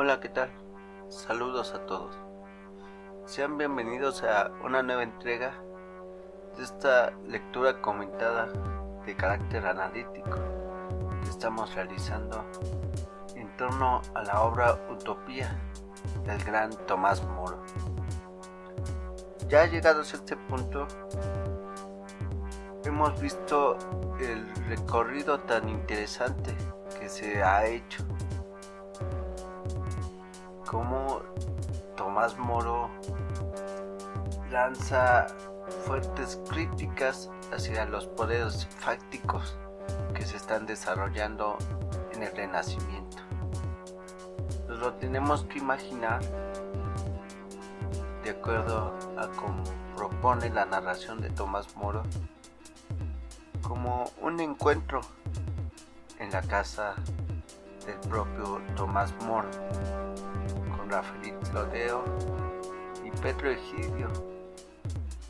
Hola, ¿qué tal? Saludos a todos. Sean bienvenidos a una nueva entrega de esta lectura comentada de carácter analítico que estamos realizando en torno a la obra Utopía del gran Tomás Moro. Ya llegados a este punto, hemos visto el recorrido tan interesante que se ha hecho, cómo Tomás Moro lanza fuertes críticas hacia los poderes fácticos que se están desarrollando en el Renacimiento. Nos lo tenemos que imaginar de acuerdo a cómo propone la narración de Tomás Moro, como un encuentro en la casa del propio Tomás Moro, con Rafaelito Lodeo y Pedro Egidio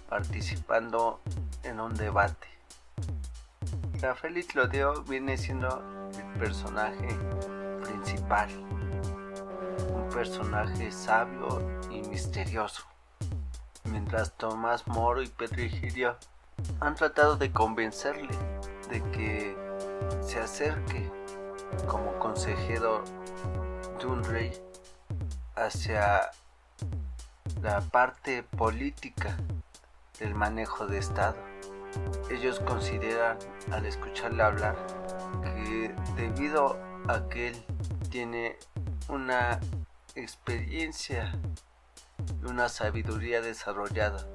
participando en un debate. Rafaelito Lodeo viene siendo el personaje principal, un personaje sabio y misterioso, mientras Tomás Moro y Pedro Egidio han tratado de convencerle de que se acerque como consejero de un rey hacia la parte política del manejo de Estado. Ellos consideran, al escucharle hablar, que debido a que él tiene una experiencia y una sabiduría desarrollada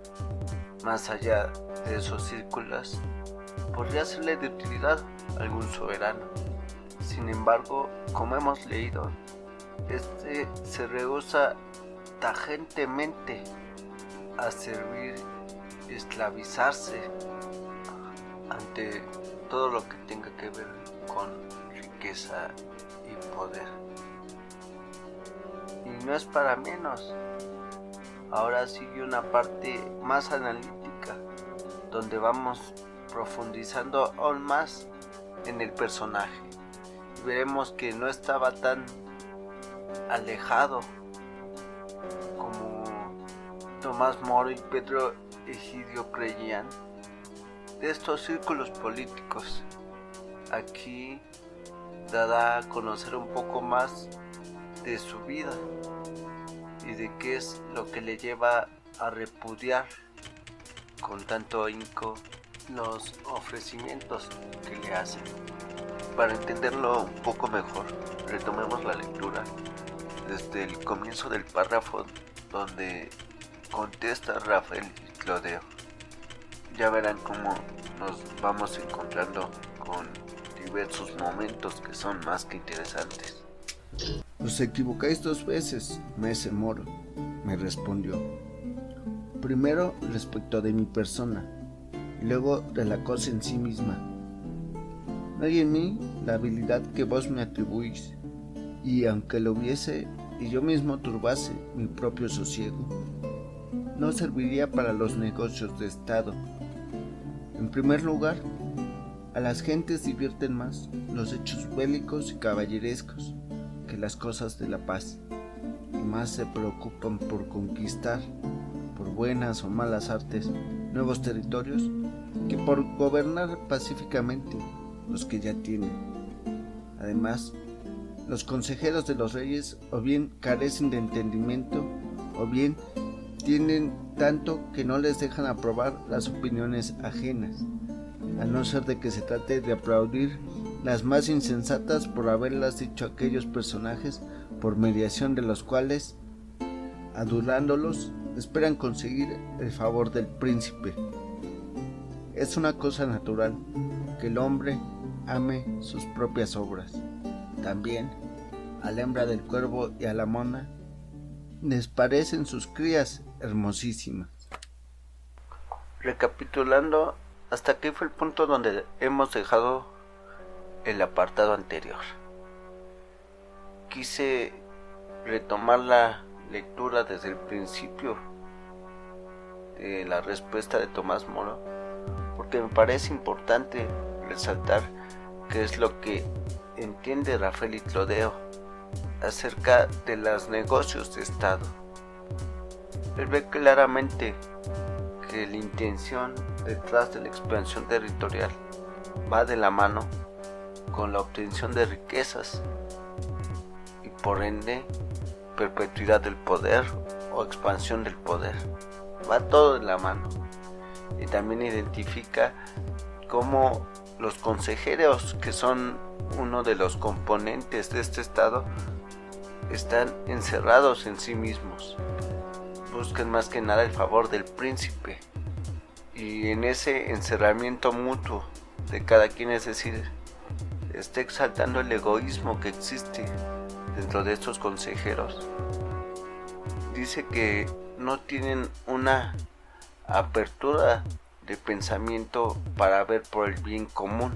más allá de esos círculos, podría serle de utilidad a algún soberano. Sin embargo, como hemos leído, este se rehúsa tajantemente a servir y esclavizarse ante todo lo que tenga que ver con riqueza y poder. Y no es para menos. Ahora sigue una parte más analítica, donde vamos profundizando aún más en el personaje. Veremos que no estaba tan alejado como Tomás Moro y Pedro Egidio creían de estos círculos políticos. Aquí dará a conocer un poco más de su vida y de qué es lo que le lleva a repudiar con tanto ahínco los ofrecimientos que le hacen. Para entenderlo un poco mejor, retomemos la lectura desde el comienzo del párrafo donde contesta Rafael Lodeo. Ya verán cómo nos vamos encontrando con diversos momentos que son más que interesantes. Os equivocáis 2 veces, Maese Moro, me respondió. Primero respecto de mi persona, y luego de la cosa en sí misma. No hay en mí la habilidad que vos me atribuís, y aunque lo hubiese y yo mismo turbase mi propio sosiego, no serviría para los negocios de Estado. En primer lugar, a las gentes divierten más los hechos bélicos y caballerescos que las cosas de la paz, y más se preocupan por conquistar, por buenas o malas artes, nuevos territorios, que por gobernar pacíficamente los que ya tienen. Además, los consejeros de los reyes o bien carecen de entendimiento, o bien tienen tanto que no les dejan aprobar las opiniones ajenas, a no ser de que se trate de aplaudir las más insensatas por haberlas dicho aquellos personajes por mediación de los cuales, adulándolos, esperan conseguir el favor del príncipe. Es una cosa natural que el hombre ame sus propias obras. También a la hembra del cuervo y a la mona les parecen sus crías hermosísimas. Recapitulando, hasta aquí fue el punto donde hemos dejado el apartado anterior. Quise retomar la lectura desde el principio de la respuesta de Tomás Moro, porque me parece importante resaltar qué es lo que entiende Rafaelito Lodeo acerca de los negocios de Estado. Él ve claramente que la intención detrás de la expansión territorial va de la mano con la obtención de riquezas y por ende perpetuidad del poder o expansión del poder. Va todo de la mano. Y también identifica cómo los consejeros, que son uno de los componentes de este estado, están encerrados en sí mismos. Buscan más que nada el favor del príncipe. Y en ese encerramiento mutuo de cada quien, es decir, está exaltando el egoísmo que existe dentro de estos consejeros. Dice que no tienen una apertura de pensamiento para ver por el bien común,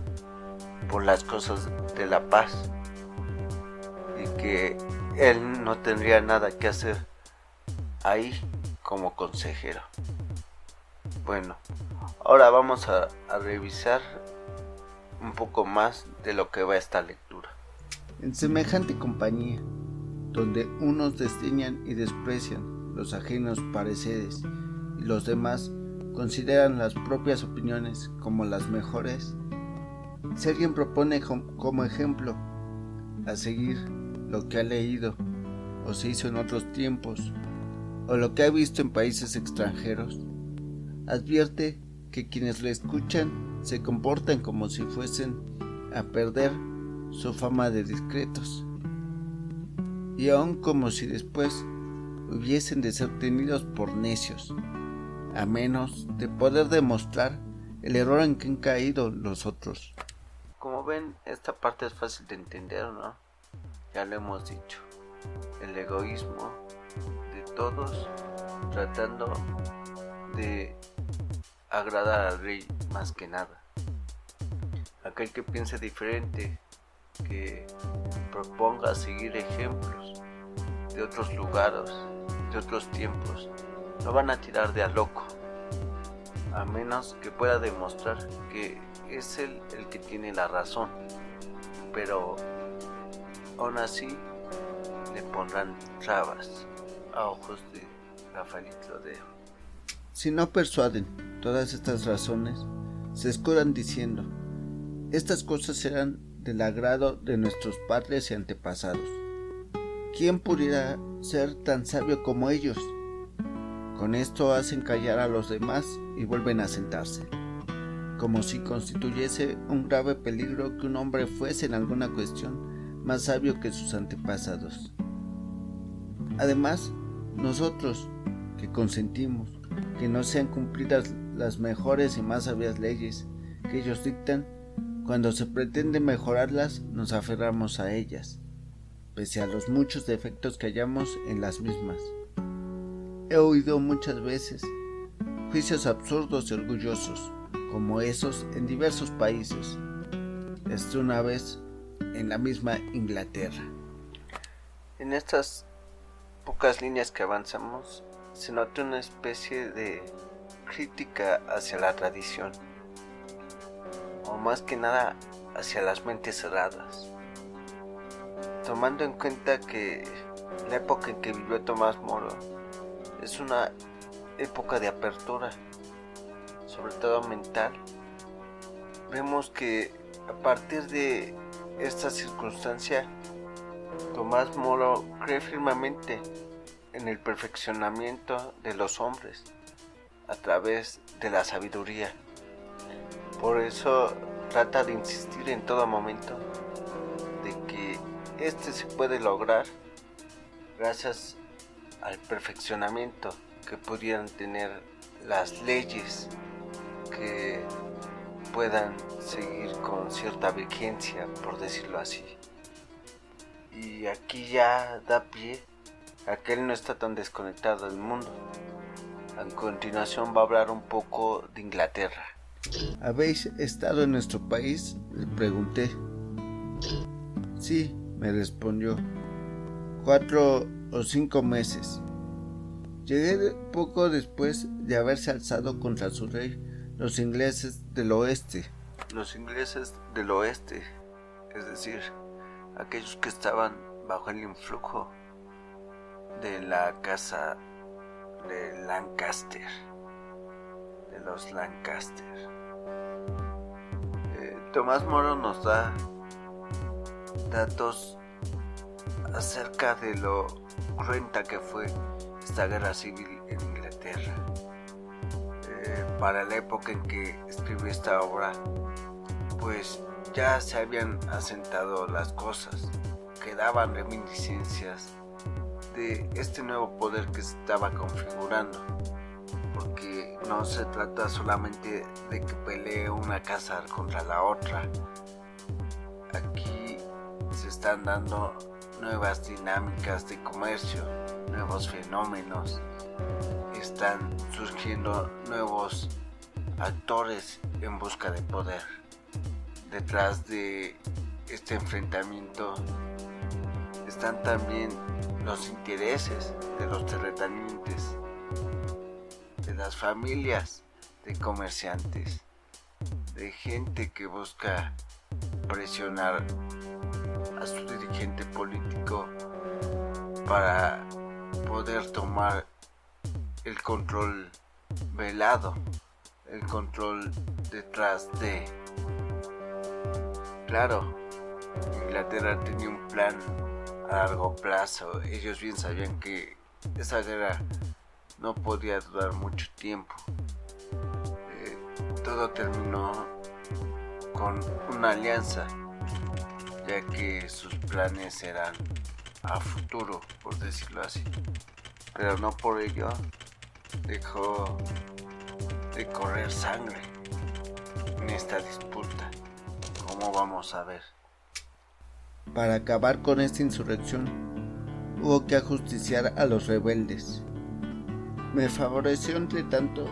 por las cosas de la paz, y que él no tendría nada que hacer ahí como consejero. Bueno, ahora vamos a revisar un poco más de lo que va esta lectura. En semejante compañía, donde unos desdeñan y desprecian los ajenos pareceres y los demás consideran las propias opiniones como las mejores, si alguien propone como ejemplo a seguir lo que ha leído o se hizo en otros tiempos o lo que ha visto en países extranjeros, advierte que quienes le escuchan se comportan como si fuesen a perder su fama de discretos, y aun como si después hubiesen de ser tenidos por necios, a menos de poder demostrar el error en que han caído los otros. Como ven, esta parte es fácil de entender, ¿no? Ya lo hemos dicho, el egoísmo de todos tratando de agradar al rey más que nada. Aquel que piense diferente, que proponga seguir ejemplos de otros lugares, de otros tiempos, lo van a tirar de a loco, a menos que pueda demostrar que es él el que tiene la razón, pero aún así le pondrán trabas a ojos de Rafael Clodeo. Si no persuaden todas estas razones, se escudan diciendo: estas cosas eran del agrado de nuestros padres y antepasados. ¿Quién pudiera ser tan sabio como ellos? Con esto hacen callar a los demás y vuelven a sentarse, como si constituyese un grave peligro que un hombre fuese en alguna cuestión más sabio que sus antepasados. Además, nosotros, que consentimos que no sean cumplidas las mejores y más sabias leyes que ellos dictan, cuando se pretende mejorarlas nos aferramos a ellas, pese a los muchos defectos que hallamos en las mismas. He oído muchas veces juicios absurdos y orgullosos como esos en diversos países, desde una vez en la misma Inglaterra. En estas pocas líneas que avanzamos se nota una especie de crítica hacia la tradición, o más que nada hacia las mentes cerradas, tomando en cuenta que la época en que vivió Tomás Moro es una época de apertura, sobre todo mental. Vemos que a partir de esta circunstancia, Tomás Moro cree firmemente en el perfeccionamiento de los hombres a través de la sabiduría. Por eso trata de insistir en todo momento de que este se puede lograr gracias al perfeccionamiento que pudieran tener las leyes, que puedan seguir con cierta vigencia, por decirlo así. Y aquí ya da pie a que él no está tan desconectado del mundo. A continuación va a hablar un poco de Inglaterra. ¿Habéis estado en nuestro país?, le pregunté. Sí, me respondió, 4 o 5 meses. Llegué poco después de haberse alzado contra su rey los ingleses del oeste. Los ingleses del oeste, es decir, aquellos que estaban bajo el influjo de la casa de Lancaster, de los Lancaster. Tomás Moro nos da datos acerca de lo cruenta que fue esta guerra civil en Inglaterra. Para la época en que escribió esta obra, pues ya se habían asentado las cosas, quedaban reminiscencias de este nuevo poder que se estaba configurando, porque no se trata solamente de que pelee una casa contra la otra. Aquí se están dando nuevas dinámicas de comercio, nuevos fenómenos, están surgiendo nuevos actores en busca de poder. Detrás de este enfrentamiento están también los intereses de los terratenientes, de las familias de comerciantes, de gente que busca presionar a su dirigente político para poder tomar el control velado, el control detrás de. Claro, Inglaterra tenía un plan a largo plazo. Ellos bien sabían que esa guerra no podía durar mucho tiempo. Todo terminó con una alianza, ya que sus planes eran a futuro, por decirlo así. Pero no por ello dejó de correr sangre en esta disputa, como vamos a ver. Para acabar con esta insurrección, hubo que ajusticiar a los rebeldes. Me favoreció entre tanto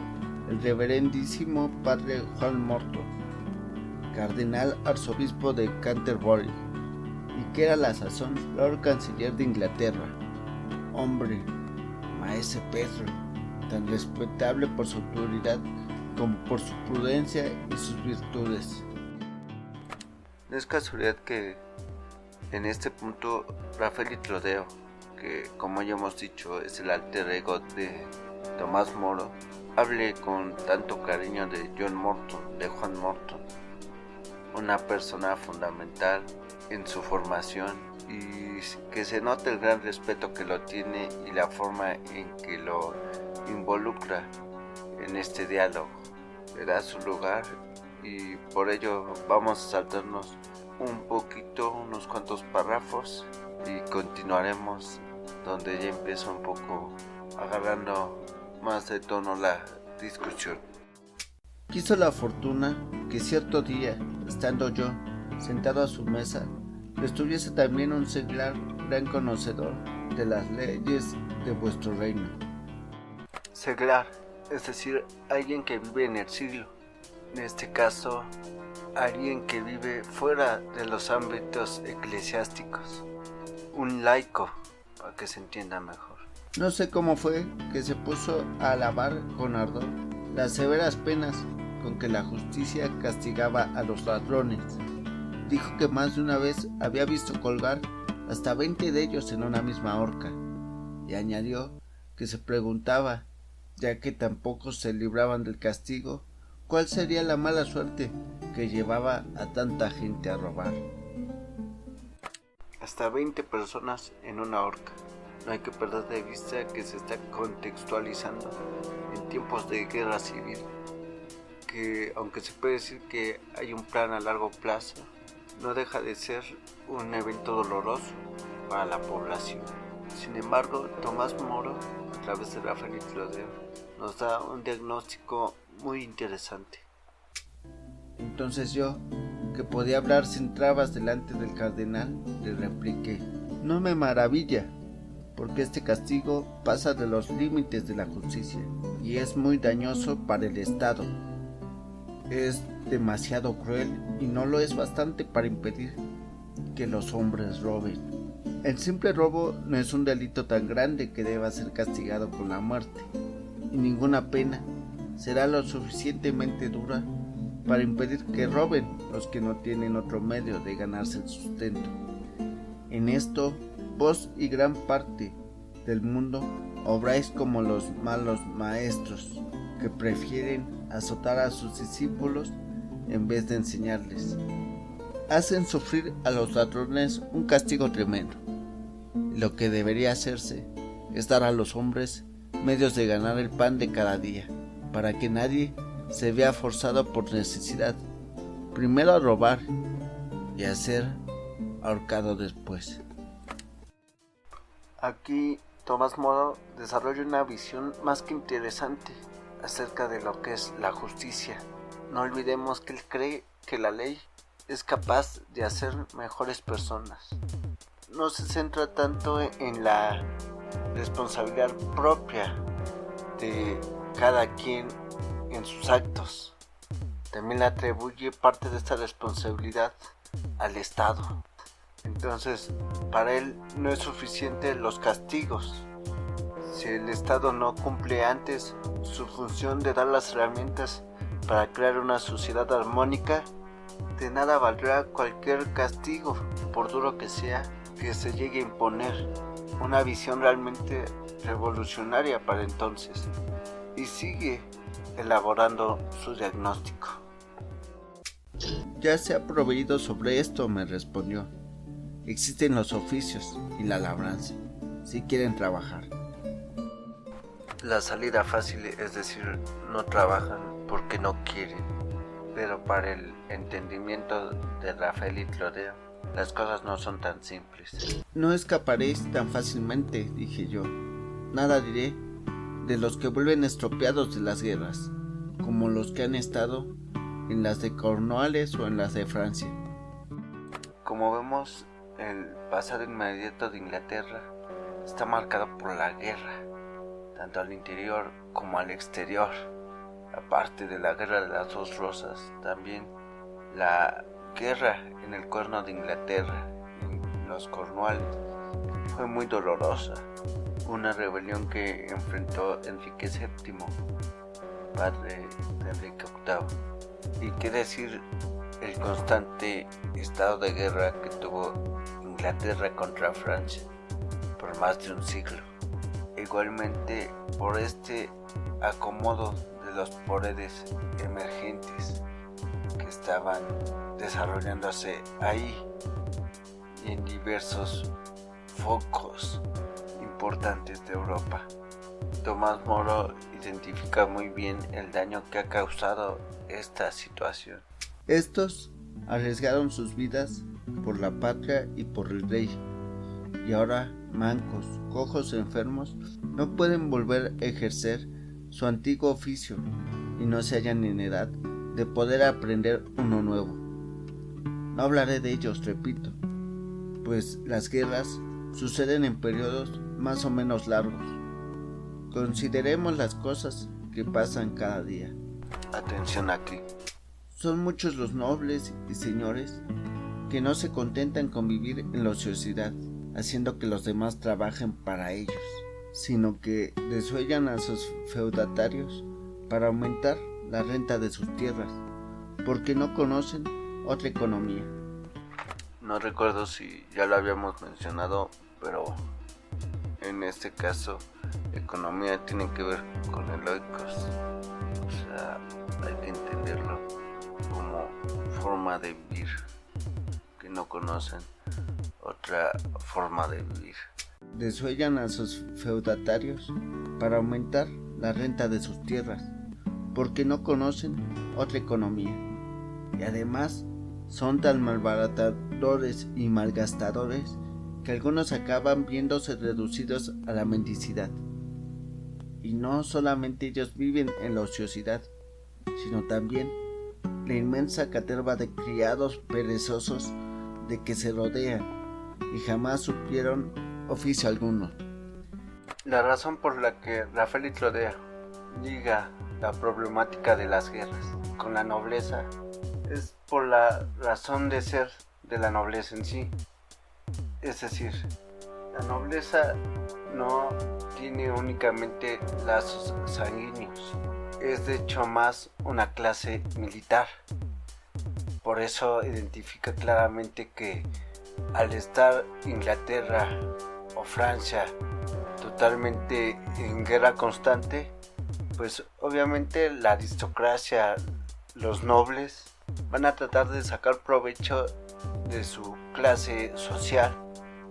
el reverendísimo padre Juan Morton, cardenal arzobispo de Canterbury, y que era a la sazón Lord Canciller de Inglaterra. Hombre, maese Pedro, tan respetable por su autoridad como por su prudencia y sus virtudes. No es casualidad que en este punto Rafael Itlodeo, que como ya hemos dicho es el alter ego de Tomás Moro, hable con tanto cariño de John Morton, de Juan Morton, una persona fundamental en su formación, y que se note el gran respeto que lo tiene y la forma en que lo involucra en este diálogo. Le da su lugar y por ello vamos a saltarnos un poquito, unos cuantos párrafos, y continuaremos donde ya empieza un poco agarrando más de tono la discusión. Quiso la fortuna que cierto día, estando yo sentado a su mesa, estuviese también un seglar gran conocedor de las leyes de vuestro reino. Seglar, es decir, alguien que vive en el siglo, en este caso, alguien que vive fuera de los ámbitos eclesiásticos, un laico, para que se entienda mejor. No sé cómo fue que se puso a alabar con ardor las severas penas con que la justicia castigaba a los ladrones. Dijo que más de una vez había visto colgar hasta 20 de ellos en una misma horca, y añadió que se preguntaba, ya que tampoco se libraban del castigo, cuál sería la mala suerte que llevaba a tanta gente a robar. Hasta 20 personas en una horca. No hay que perder de vista que se está contextualizando en tiempos de guerra civil, que aunque se puede decir que hay un plan a largo plazo, no deja de ser un evento doloroso para la población. Sin embargo, Tomás Moro, a través de Rafael Itlodeo, nos da un diagnóstico muy interesante. Entonces yo, que podía hablar sin trabas delante del cardenal, le repliqué: no me maravilla, porque este castigo pasa de los límites de la justicia y es muy dañoso para el Estado. Es demasiado cruel y no lo es bastante para impedir que los hombres roben. El simple robo no es un delito tan grande que deba ser castigado con la muerte, y ninguna pena será lo suficientemente dura para impedir que roben los que no tienen otro medio de ganarse el sustento. En esto Vos y gran parte del mundo obráis como los malos maestros, que prefieren azotar a sus discípulos en vez de enseñarles. Hacen sufrir a los ladrones un castigo tremendo. Lo que debería hacerse es dar a los hombres medios de ganar el pan de cada día, para que nadie se vea forzado por necesidad, primero a robar y a ser ahorcado después. Aquí Tomás Moro desarrolla una visión más que interesante acerca de lo que es la justicia. No olvidemos que él cree que la ley es capaz de hacer mejores personas. No se centra tanto en la responsabilidad propia de cada quien en sus actos. También le atribuye parte de esta responsabilidad al Estado. Entonces, para él no es suficiente los castigos. Si el Estado no cumple antes su función de dar las herramientas para crear una sociedad armónica, de nada valdrá cualquier castigo, por duro que sea, que se llegue a imponer. Una visión realmente revolucionaria para entonces. Y sigue elaborando su diagnóstico. Ya se ha proveído sobre esto, me respondió. Existen los oficios y la labranza, si quieren trabajar. La salida fácil es decir, no trabajan porque no quieren. Pero para el entendimiento de Rafael y Clodeo, las cosas no son tan simples. No escaparéis tan fácilmente, dije yo. Nada diré de los que vuelven estropeados de las guerras, como los que han estado en las de Cornualles o en las de Francia. Como vemos, el pasado inmediato de Inglaterra está marcado por la guerra, tanto al interior como al exterior. Aparte de la guerra de las dos rosas, también la guerra en el Cuerno de Inglaterra, en los Cornualles, fue muy dolorosa. Una rebelión que enfrentó Enrique VII, padre de Enrique VIII. Y qué decir el constante estado de guerra que tuvo Inglaterra contra Francia por más de un siglo. Igualmente por este acomodo de los poderes emergentes que estaban desarrollándose ahí y en diversos focos importantes de Europa. Tomás Moro identifica muy bien el daño que ha causado esta situación. Estos arriesgaron sus vidas por la patria y por el rey, y ahora mancos, cojos, enfermos, no pueden volver a ejercer su antiguo oficio y no se hallan en edad de poder aprender uno nuevo. No hablaré de ellos, repito, pues las guerras suceden en periodos más o menos largos. Consideremos las cosas que pasan cada día. Atención aquí. Son muchos los nobles y señores que no se contentan con vivir en la ociosidad, haciendo que los demás trabajen para ellos, sino que desuellan a sus feudatarios para aumentar la renta de sus tierras, porque no conocen otra economía. No recuerdo si ya lo habíamos mencionado, pero en este caso economía tiene que ver con el oikos, o sea, hay que entenderlo como forma de vivir, que no conocen otra forma de vivir. Desuellan a sus feudatarios para aumentar la renta de sus tierras, porque no conocen otra economía, y además son tan malbaratadores y malgastadores que algunos acaban viéndose reducidos a la mendicidad. Y no solamente ellos viven en la ociosidad, sino también la inmensa caterva de criados perezosos de que se rodean y jamás supieron oficio alguno. La razón por la que Rafael y Clodeo liga la problemática de las guerras con la nobleza es por la razón de ser de la nobleza en sí. Es decir, la nobleza no tiene únicamente lazos sanguíneos, es de hecho más una clase militar. Por eso identifica claramente que al estar Inglaterra o Francia totalmente en guerra constante, pues obviamente la aristocracia, los nobles, van a tratar de sacar provecho de su clase social.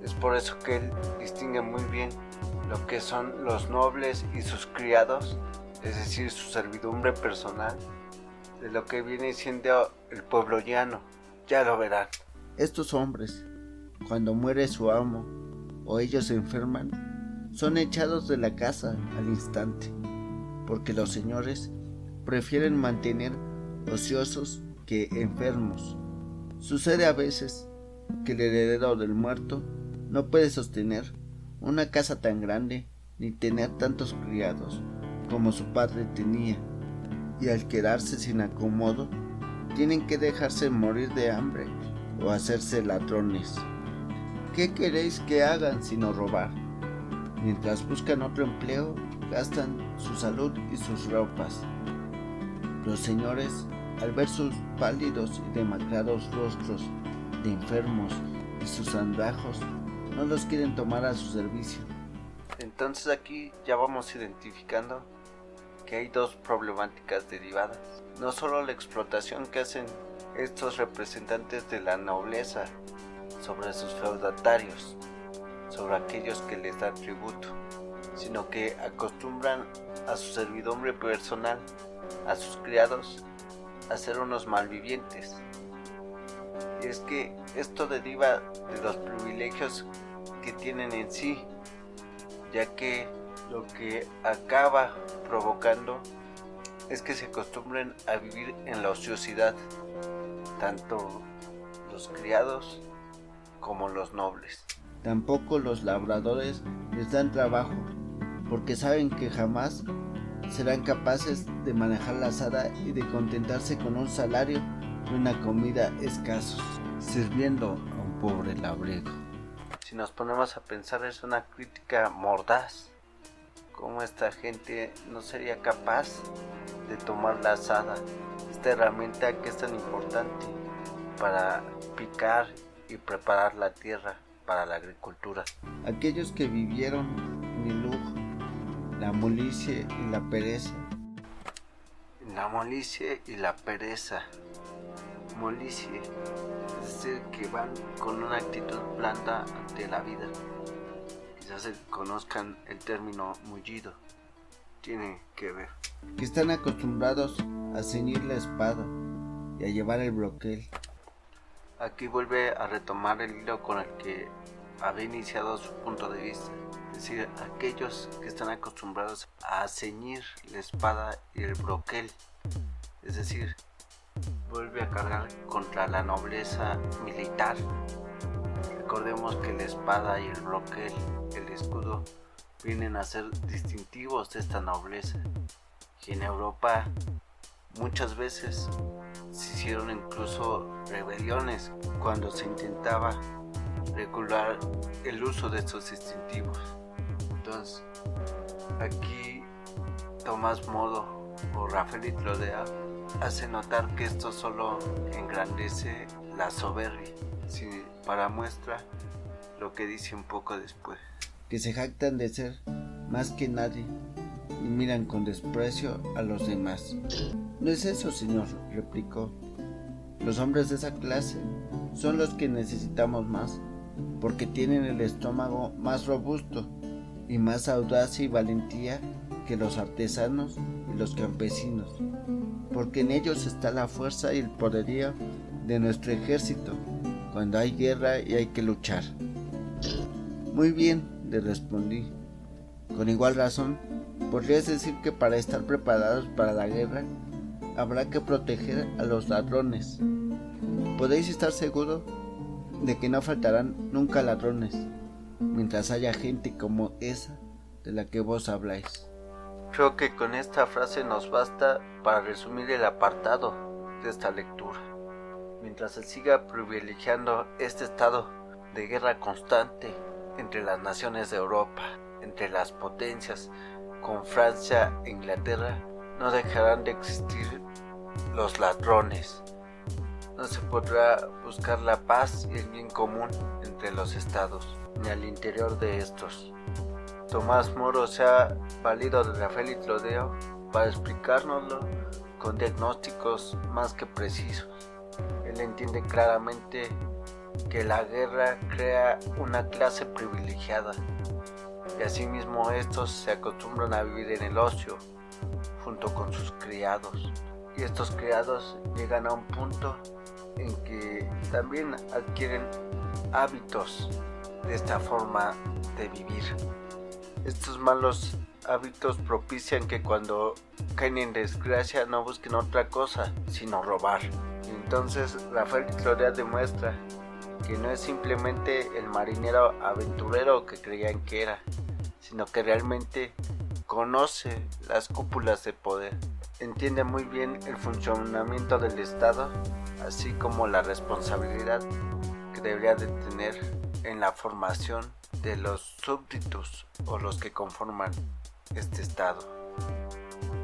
Es por eso que él distingue muy bien lo que son los nobles y sus criados, es decir, su servidumbre personal, de lo que viene siendo el pueblo llano. Ya lo verán. Estos hombres, cuando muere su amo o ellos se enferman, son echados de la casa al instante, porque los señores prefieren mantener ociosos que enfermos. Sucede a veces que el heredero del muerto no puede sostener una casa tan grande ni tener tantos criados como su padre tenía, y al quedarse sin acomodo tienen que dejarse morir de hambre o hacerse ladrones. ¿Qué queréis que hagan sino robar? Mientras buscan otro empleo, gastan su salud y sus ropas. Los señores, al ver sus pálidos y demacrados rostros de enfermos y sus andrajos, no los quieren tomar a su servicio. Entonces aquí ya vamos identificando que hay dos problemáticas derivadas. No solo la explotación que hacen estos representantes de la nobleza sobre sus feudatarios, sobre aquellos que les dan tributo, sino que acostumbran a su servidumbre personal, a sus criados, a ser unos malvivientes. Y es que esto deriva de los privilegios que tienen en sí, ya que lo que acaba provocando es que se acostumbren a vivir en la ociosidad, tanto los criados como los nobles. Tampoco los labradores les dan trabajo, porque saben que jamás serán capaces de manejar la azada y de contentarse con un salario y una comida escasos, sirviendo a un pobre labrego. Si nos ponemos a pensar, es una crítica mordaz. ¿Cómo esta gente no sería capaz de tomar la azada, esta herramienta que es tan importante para picar y preparar la tierra para la agricultura? Aquellos que vivieron en el lujo, la molicie y la pereza. La molicie y la pereza. Molicie, es decir, que van con una actitud blanda ante la vida. Quizás se conozcan el término mullido. Tiene que ver. Que están acostumbrados a ceñir la espada y a llevar el broquel. Aquí vuelve a retomar el hilo con el que había iniciado su punto de vista. Es decir, aquellos que están acostumbrados a ceñir la espada y el broquel. Es decir, vuelve a cargar contra la nobleza militar. Recordemos que la espada y el broquel, el escudo, vienen a ser distintivos de esta nobleza. Y en Europa muchas veces se hicieron incluso rebeliones cuando se intentaba regular el uso de estos distintivos. Entonces, aquí Tomás Moro o Rafael Clodea hace notar que esto solo engrandece la soberbia. Sí, para muestra lo que dice un poco después. Que se jactan de ser más que nadie y miran con desprecio a los demás. No es eso, señor, replicó. Los hombres de esa clase son los que necesitamos más, porque tienen el estómago más robusto y más audacia y valentía que los artesanos y los campesinos, porque en ellos está la fuerza y el poderío de nuestro ejército cuando hay guerra y hay que luchar. Muy bien, le respondí. Con igual razón, podrías decir que para estar preparados para la guerra habrá que proteger a los ladrones. Podéis estar seguros de que no faltarán nunca ladrones, mientras haya gente como esa de la que vos habláis. Creo que con esta frase nos basta para resumir el apartado de esta lectura. Mientras se siga privilegiando este estado de guerra constante entre las naciones de Europa, entre las potencias, con Francia e Inglaterra, no dejarán de existir los ladrones. No se podrá buscar la paz y el bien común entre entre los estados ni al interior de estos. Tomás Moro se ha valido de Rafael y Clodeo para explicárnoslo con diagnósticos más que precisos. Él entiende claramente que la guerra crea una clase privilegiada y asimismo estos se acostumbran a vivir en el ocio junto con sus criados, y estos criados llegan a un punto en que también adquieren hábitos de esta forma de vivir. Estos malos hábitos propician que cuando caen en desgracia no busquen otra cosa sino robar. Entonces Rafael y Clodeo demuestra que no es simplemente el marinero aventurero que creían que era, sino que realmente conoce las cúpulas de poder, entiende muy bien el funcionamiento del Estado, así como la responsabilidad que debería de tener en la formación de los súbditos o los que conforman este Estado.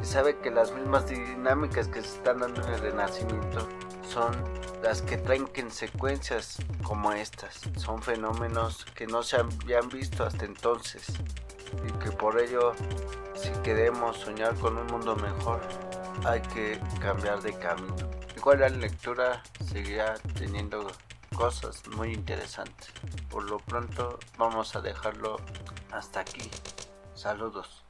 Y sabe que las mismas dinámicas que se están dando en el Renacimiento son las que traen consecuencias como estas. Son fenómenos que no se habían visto hasta entonces y que por ello, si queremos soñar con un mundo mejor, hay que cambiar de camino. Igual la lectura seguirá teniendo cosas muy interesantes. Por lo pronto vamos a dejarlo hasta aquí. Saludos.